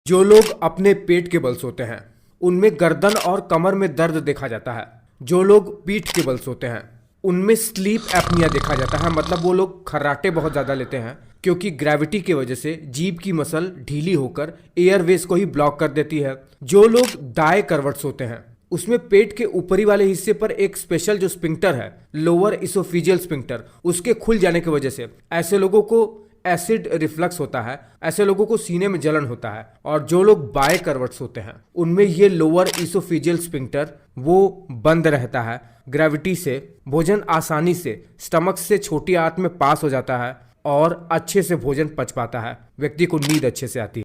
जो लोग अपने पेट के बल सोते हैं उनमें गर्दन और कमर में दर्द देखा जाता है। जो लोग पीठ के बल सोते हैं उनमें स्लीप एपनिया देखा जाता है। मतलब वो लोग खर्राटे बहुत ज़्यादा लेते हैं क्योंकि ग्रेविटी की वजह से जीभ की मसल ढीली होकर एयरवेज को ही ब्लॉक कर देती है। जो लोग दाएं करवट सोते हैं उसमें पेट के ऊपरी वाले हिस्से पर एक स्पेशल जो स्पिंक्टर है, लोअर इसोफिजियल स्पिंक्टर, उसके खुल जाने की वजह से ऐसे लोगों को एसिड रिफ्लक्स होता है। ऐसे लोगों को सीने में जलन होता है। और जो लोग बाएं करवट सोते हैं उनमें ये लोअर इसोफिजियल स्पिंक्टर वो बंद रहता है। ग्रेविटी से भोजन आसानी से स्टमक से छोटी आंत में पास हो जाता है और अच्छे से भोजन पच पाता है। व्यक्ति को नींद अच्छे से आती है।